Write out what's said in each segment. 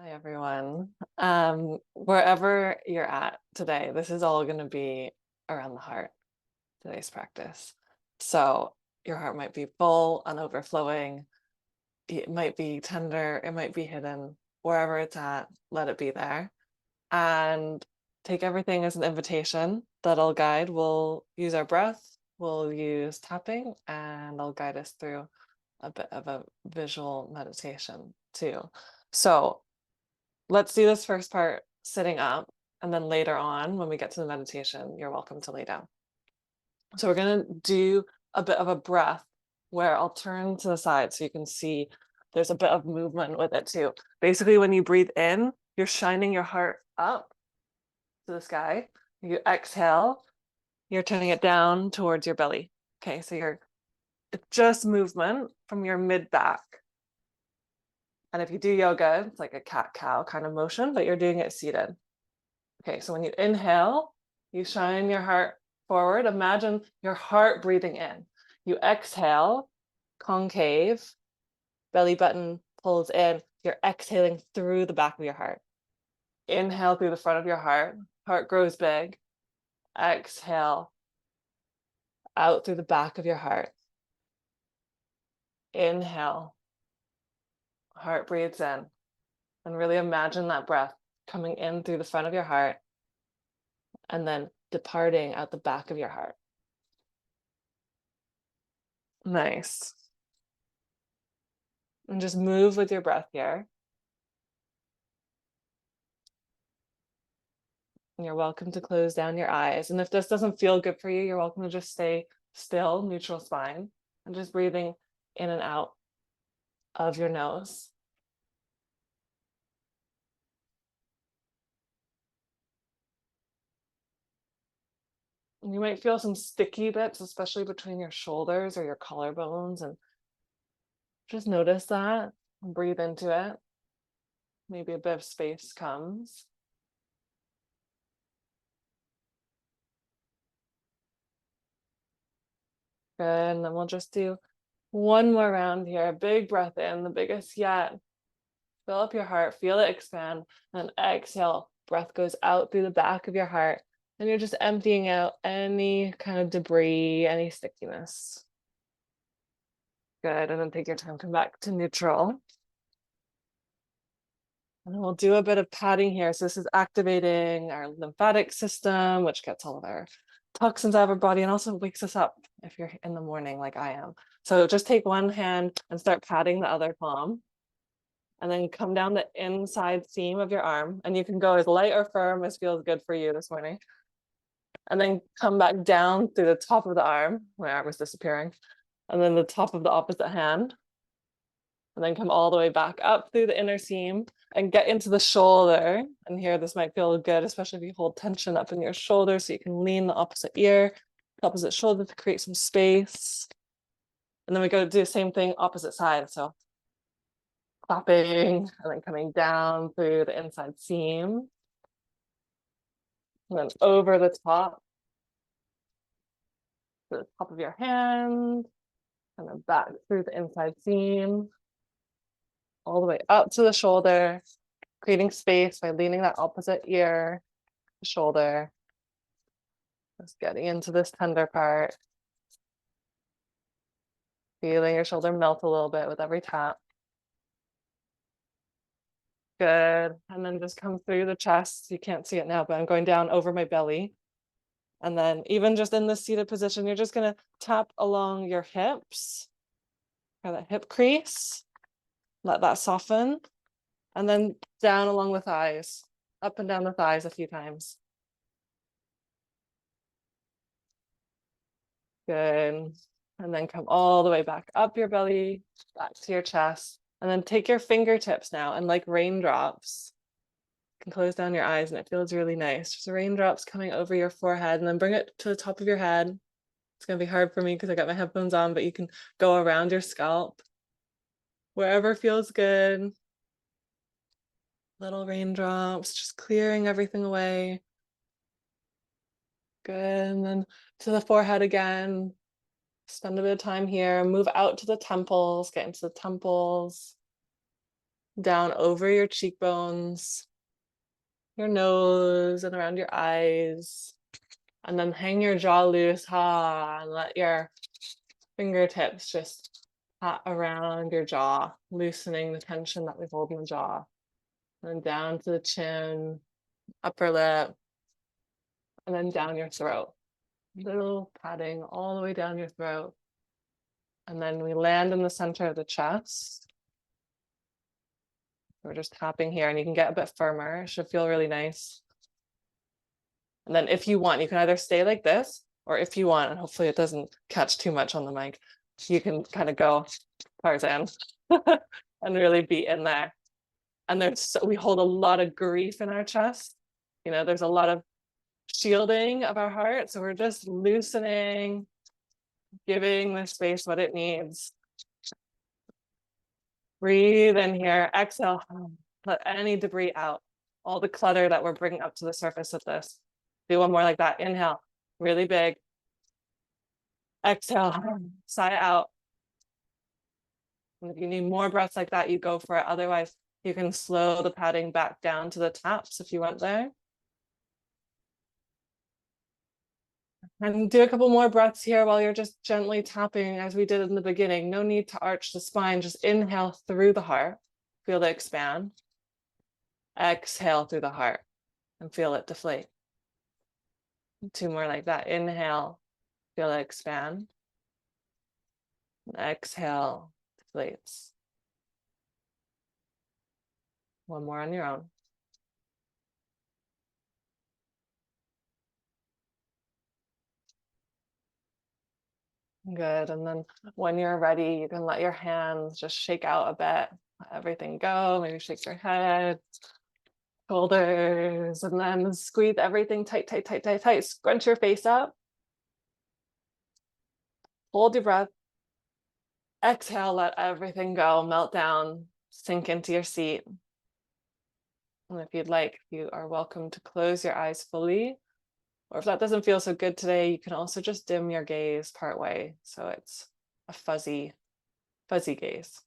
Hi, everyone. Wherever you're at today, this is all going to be around the heart, today's practice. So your heart might be full and overflowing. It might be tender. It might be hidden. Wherever it's at, let it be there. And take everything as an invitation that I'll guide. We'll use our breath, we'll use tapping, and I'll guide us through a bit of a visual meditation too. So let's do this first part sitting up, and then later on, when we get to the meditation, you're welcome to lay down. So we're going to do a bit of a breath where I'll turn to the side so you can see there's a bit of movement with it too. Basically, when you breathe in, you're shining your heart up to the sky. You exhale, you're turning it down towards your belly. Okay, so it's just movement from your mid back. And if you do yoga, it's like a cat-cow kind of motion, but you're doing it seated. Okay, so when you inhale, you shine your heart forward. Imagine your heart breathing in. You exhale, concave, belly button pulls in. You're exhaling through the back of your heart. Inhale through the front of your heart grows big. Exhale out through the back of your heart. Inhale, heart breathes in. And really imagine that breath coming in through the front of your heart and then departing out the back of your heart. Nice. And just move with your breath here. And you're welcome to close down your eyes. And if this doesn't feel good for you, you're welcome to just stay still, neutral spine, and just breathing in and out of your nose. And you might feel some sticky bits, especially between your shoulders or your collarbones. And just notice that and breathe into it. Maybe a bit of space comes. Good. And then we'll just do one more round here. A big breath in, the biggest yet. Fill up your heart, feel it expand, and exhale. Breath goes out through the back of your heart, and you're just emptying out any kind of debris, any stickiness. Good. And then take your time, come back to neutral. And we'll do a bit of padding here. So this is activating our lymphatic system, which gets all of our toxins out of our body and also wakes us up if you're in the morning like I am. So just take one hand and start patting the other palm. And then come down the inside seam of your arm. And you can go as light or firm as feels good for you this morning. And then come back down through the top of the arm. My arm is disappearing. And then the top of the opposite hand. And then come all the way back up through the inner seam and get into the shoulder. And here, this might feel good, especially if you hold tension up in your shoulder, so you can lean the opposite ear, the opposite shoulder to create some space. And then we go to do the same thing opposite side. So clapping and then coming down through the inside seam. And then over the top to the top of your hand, and then back through the inside seam, all the way up to the shoulder, creating space by leaning that opposite ear, the shoulder. Just getting into this tender part. Feeling your shoulder melt a little bit with every tap. Good. And then just come through the chest. You can't see it now, but I'm going down over my belly. And then even just in this seated position, you're just going to tap along your hips, or that hip crease. Let that soften. And then down along the thighs, up and down the thighs a few times. Good. And then come all the way back up your belly, back to your chest. And then take your fingertips now and like raindrops, you can close down your eyes and it feels really nice. Just raindrops coming over your forehead and then bring it to the top of your head. It's going to be hard for me because I got my headphones on, but you can go around your scalp. Wherever feels good. Little raindrops, just clearing everything away. Good. And then to the forehead again. Spend a bit of time here. Move out to the temples, get into the temples. down over your cheekbones, your nose, and around your eyes. And then hang your jaw loose, and let your fingertips just pat around your jaw, loosening the tension that we hold in the jaw. And then down to the chin, upper lip, and then down your throat. Little patting all the way down your throat. And then we land in the center of the chest. We're just tapping here, and you can get a bit firmer. It should feel really nice. And then if you want, you can either stay like this, or if you want, and hopefully it doesn't catch too much on the mic, you can kind of go Tarzan and really be in there. And we hold a lot of grief in our chest. There's a lot of shielding of our heart. So we're just loosening, giving the space what it needs. Breathe in here, exhale, let any debris out, all the clutter that we're bringing up to the surface of this. Do one more like that. Inhale, really big. Exhale, sigh out. And if you need more breaths like that, you go for it. Otherwise, you can slow the padding back down to the taps if you went there. And do a couple more breaths here while you're just gently tapping as we did in the beginning. No need to arch the spine. Just inhale through the heart. Feel it expand. Exhale through the heart and feel it deflate. 2 more like that. Inhale, feel it expand. Exhale, deflates. 1 more on your own. Good. And then when you're ready, you can let your hands just shake out a bit. Let everything go. Maybe shake your head, shoulders, and then squeeze everything tight, tight, tight, tight, tight. Scrunch your face up. Hold your breath. Exhale, let everything go, melt down, sink into your seat. And if you'd like, you are welcome to close your eyes fully. Or if that doesn't feel so good today, you can also just dim your gaze partway. So it's a fuzzy gaze.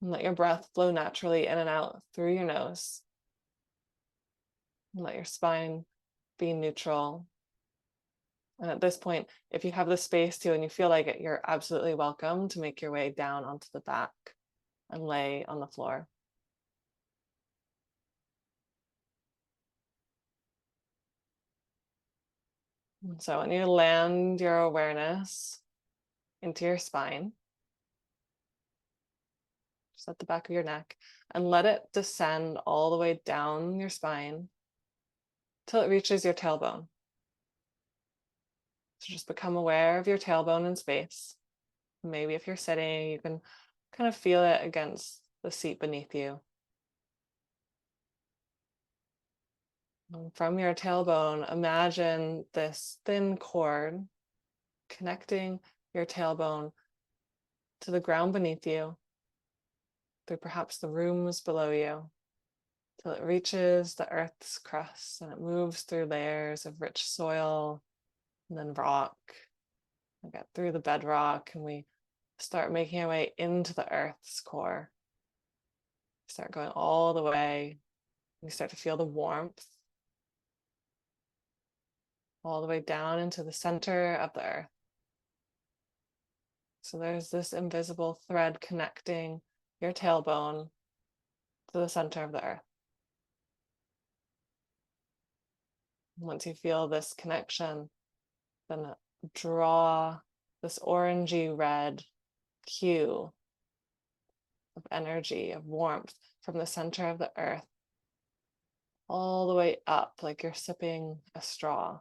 And let your breath flow naturally in and out through your nose. And let your spine be neutral. And at this point, if you have the space to and you feel like it, you're absolutely welcome to make your way down onto the back and lay on the floor. And so I want you to land your awareness into your spine, just at the back of your neck, and let it descend all the way down your spine till it reaches your tailbone. So just become aware of your tailbone in space. Maybe if you're sitting, you can kind of feel it against the seat beneath you. And from your tailbone, imagine this thin cord connecting your tailbone to the ground beneath you, through perhaps the rooms below you, till it reaches the earth's crust and it moves through layers of rich soil and then rock. We get through the bedrock and we start making our way into the earth's core. Start going all the way. You start to feel the warmth all the way down into the center of the earth. So there's this invisible thread connecting your tailbone to the center of the earth. Once you feel this connection, then draw this orangey red hue of energy, of warmth from the center of the earth all the way up, like you're sipping a straw,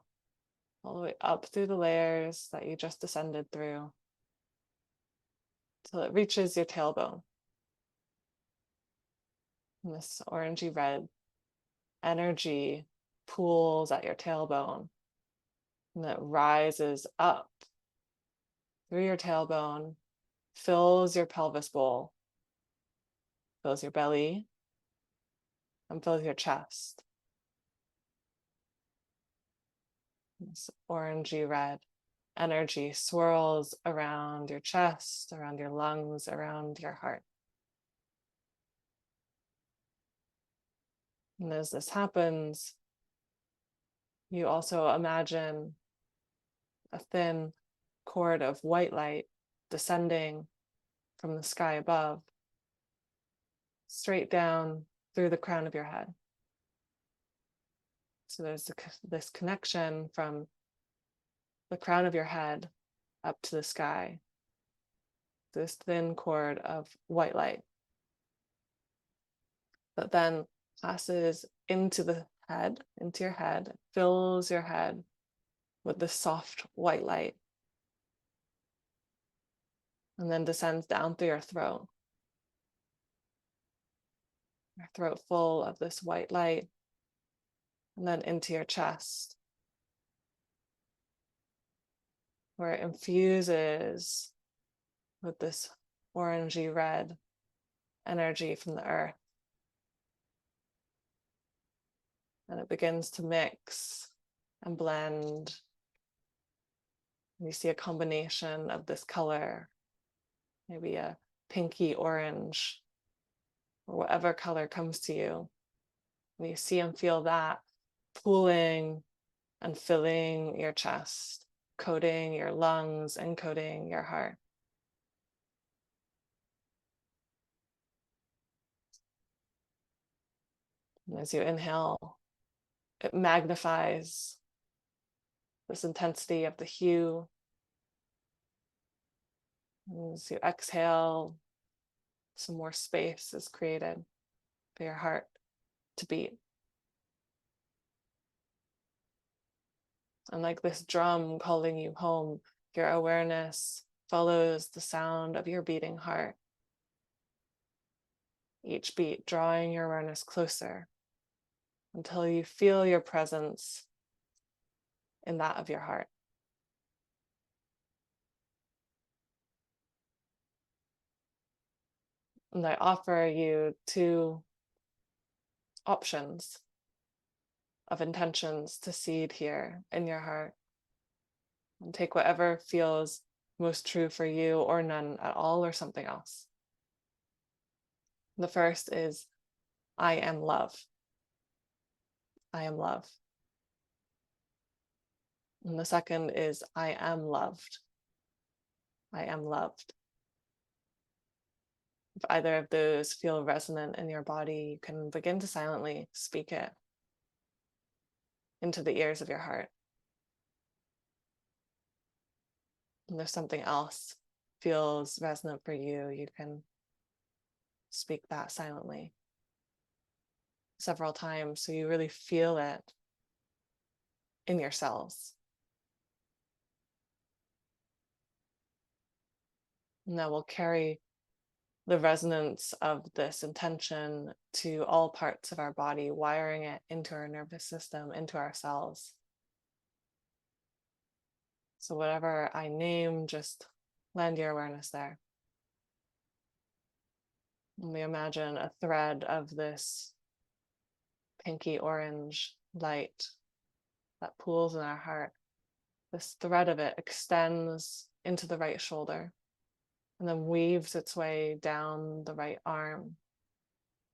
all the way up through the layers that you just descended through till it reaches your tailbone. And this orangey red energy pools at your tailbone, and it rises up through your tailbone, fills your pelvis bowl, fills your belly, and fills your chest. This orangey red energy swirls around your chest, around your lungs, around your heart. And as this happens, you also imagine a thin cord of white light descending from the sky above, straight down through the crown of your head. So there's this connection from the crown of your head up to the sky, this thin cord of white light that then passes into the head, into your head, fills your head with the soft white light, and then descends down through your throat full of this white light, and then into your chest, where it infuses with this orangey red energy from the earth. And it begins to mix and blend. And you see a combination of this color, maybe a pinky orange, or whatever color comes to you. And you see and feel that pooling and filling your chest, coating your lungs and coating your heart. And as you inhale, it magnifies this intensity of the hue. And as you exhale, some more space is created for your heart to beat. And like this drum calling you home, your awareness follows the sound of your beating heart. Each beat drawing your awareness closer until you feel your presence in that of your heart. And I offer you 2 options of intentions to seed here in your heart. And take whatever feels most true for you, or none at all, or something else. The first is, I am love. I am love. And the second is, I am loved. I am loved. If either of those feel resonant in your body, you can begin to silently speak it into the ears of your heart. And if something else feels resonant for you, you can speak that silently several times so you really feel it in your cells. And that will carry the resonance of this intention to all parts of our body, wiring it into our nervous system, into our cells. So whatever I name, just land your awareness there. And we imagine a thread of this pinky orange light that pools in our heart. This thread of it extends into the right shoulder and then weaves its way down the right arm,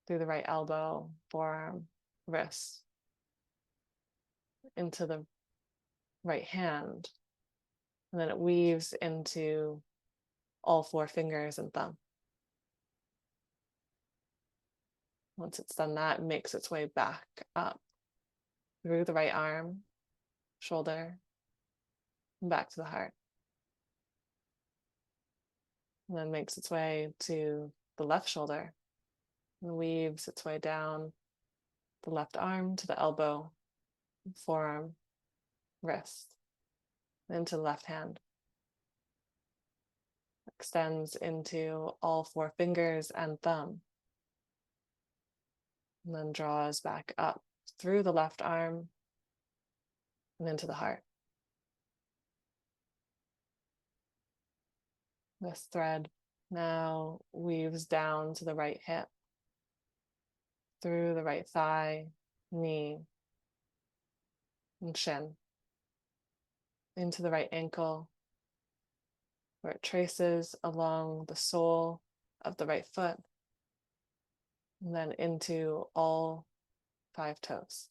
through the right elbow, forearm, wrist, into the right hand. And then it weaves into all 4 fingers and thumb. Once it's done that, it makes its way back up through the right arm, shoulder, and back to the heart. And then makes its way to the left shoulder and weaves its way down the left arm to the elbow, forearm, wrist, into the left hand. Extends into all 4 fingers and thumb. And then draws back up through the left arm and into the heart. This thread now weaves down to the right hip, through the right thigh, knee, and shin. into the right ankle, where it traces along the sole of the right foot, and then into all 5 toes.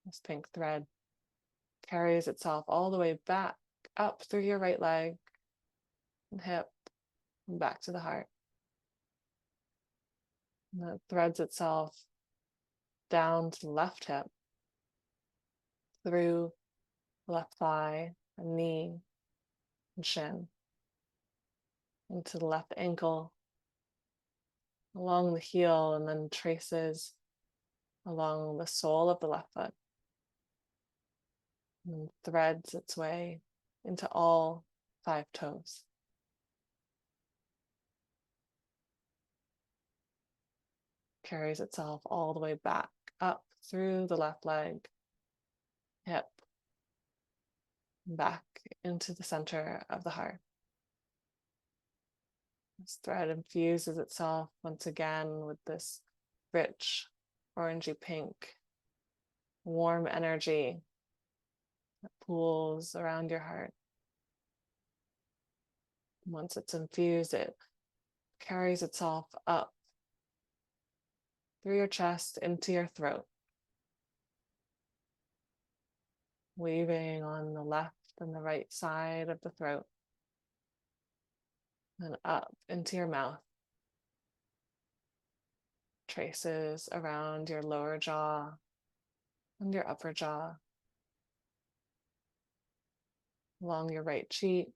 This pink thread carries itself all the way back up through your right leg and hip and back to the heart. And it threads itself down to the left hip, through the left thigh and knee and shin, into the left ankle, along the heel, and then traces along the sole of the left foot and threads its way into all 5 toes. Carries itself all the way back up through the left leg, hip, back into the center of the heart. This thread infuses itself once again with this rich, orangey pink, warm energy that pools around your heart. Once it's infused, it carries itself up through your chest into your throat, weaving on the left and the right side of the throat, and up into your mouth. Traces around your lower jaw and your upper jaw, along your right cheek,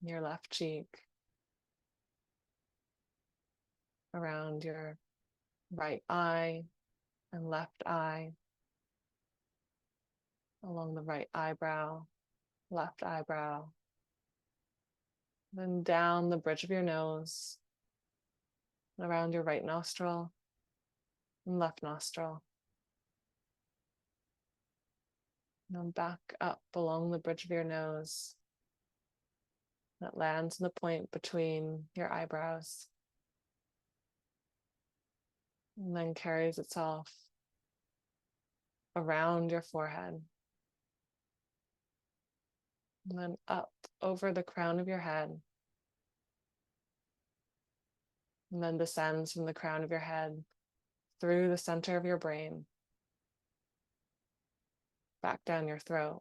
your left cheek, around your right eye and left eye, along the right eyebrow, left eyebrow, then down the bridge of your nose, around your right nostril and left nostril, and then back up along the bridge of your nose that lands in the point between your eyebrows, and then carries itself around your forehead, and then up over the crown of your head, and then descends from the crown of your head through the center of your brain, back down your throat,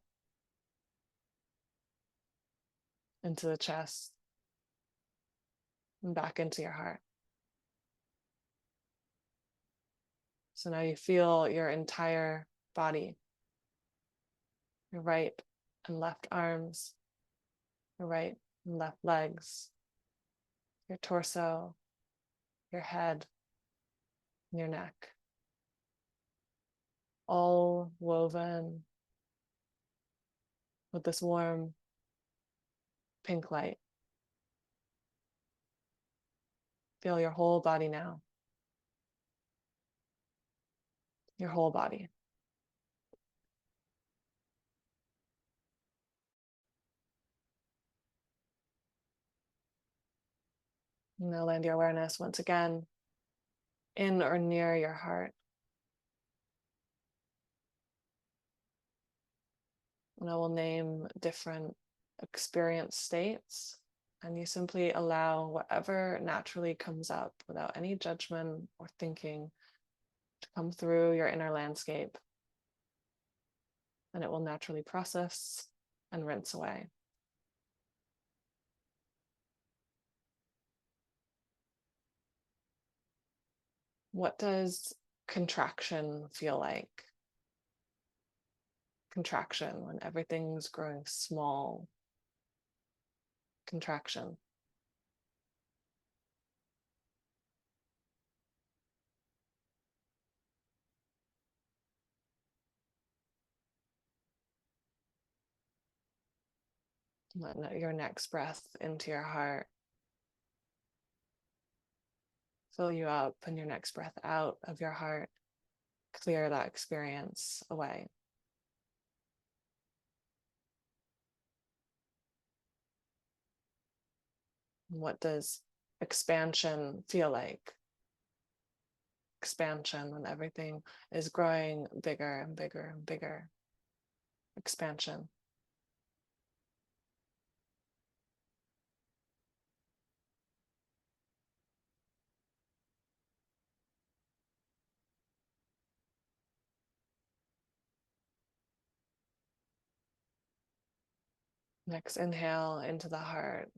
into the chest, and back into your heart. So now you feel your entire body, your right and left arms, your right and left legs, your torso, your head, and your neck, all woven with this warm pink light. Feel your whole body now. Your whole body. Now land your awareness once again in or near your heart. And I will name different experience states, and you simply allow whatever naturally comes up without any judgment or thinking to come through your inner landscape, and it will naturally process and rinse away. What does contraction feel like? Contraction, when everything's growing small. Contraction. Let your next breath into your heart fill you up, and your next breath out of your heart clear that experience away. What does expansion feel like? Expansion, when everything is growing bigger and bigger and bigger. expansion. Next inhale into the heart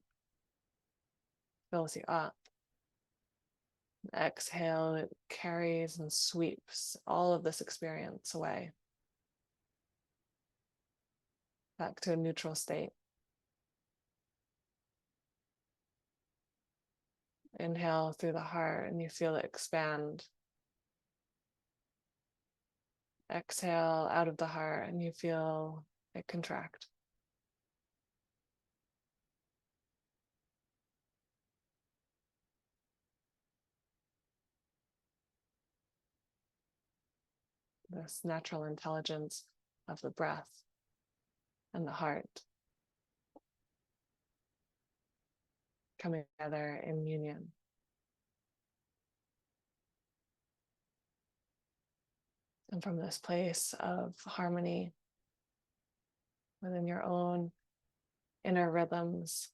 fills you up. Exhale, it carries and sweeps all of this experience away, back to a neutral state. Inhale through the heart and you feel it expand. Exhale out of the heart and you feel it contract. This natural intelligence of the breath and the heart coming together in union. And from this place of harmony within your own inner rhythms,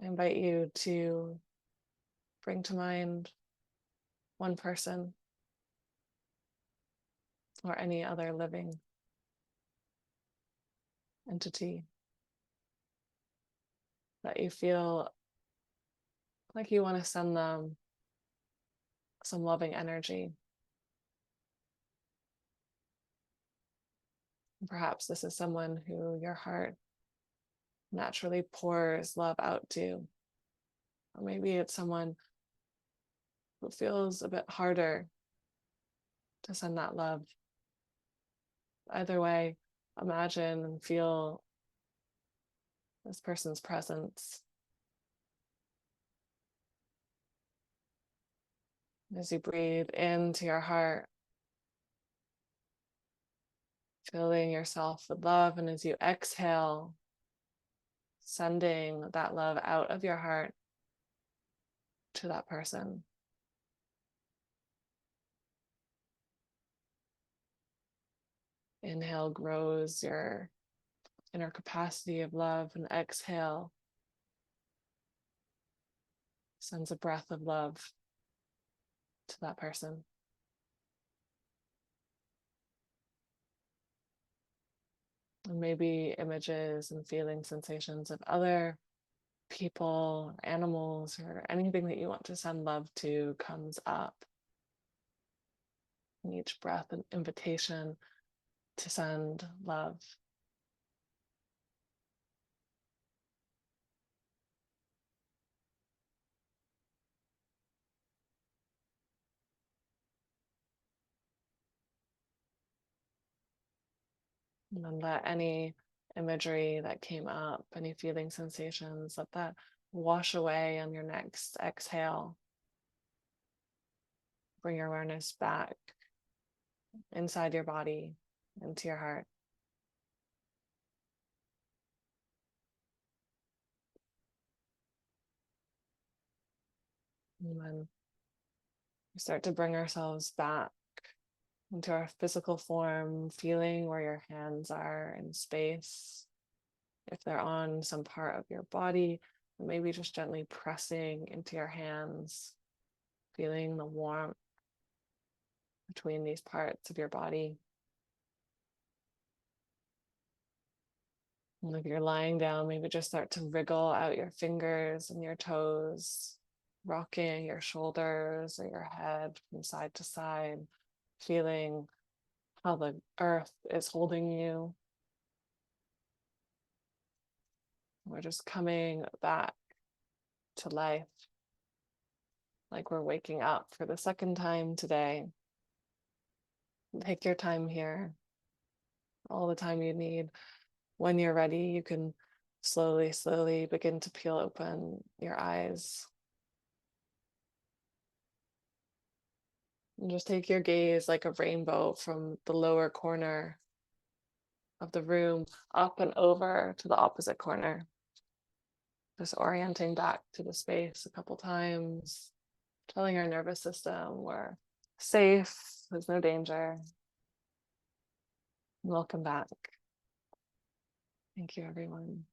I invite you to bring to mind one person or any other living entity that you feel like you want to send them some loving energy. Perhaps this is someone who your heart naturally pours love out to. Or maybe it's someone who feels a bit harder to send that love. Either way, imagine and feel this person's presence as you breathe into your heart, filling yourself with love, and as you exhale, sending that love out of your heart to that person. Inhale grows your inner capacity of love, and exhale sends a breath of love to that person. And maybe images and feeling sensations of other people, animals, or anything that you want to send love to comes up. And each breath an invitation to send love. And then let any imagery that came up, any feeling sensations, let that wash away on your next exhale. Bring your awareness back inside your body, into your heart. And then we start to bring ourselves back into our physical form, feeling where your hands are in space. If they're on some part of your body, maybe just gently pressing into your hands, feeling the warmth between these parts of your body. And if you're lying down, maybe just start to wriggle out your fingers and your toes, rocking your shoulders or your head from side to side, feeling how the earth is holding you. We're just coming back to life, like we're waking up for the second time today. Take your time here, all the time you need. When you're ready, you can slowly begin to peel open your eyes. And just take your gaze like a rainbow from the lower corner of the room up and over to the opposite corner. Just orienting back to the space a couple times, telling our nervous system we're safe, there's no danger. Welcome back. Thank you, everyone.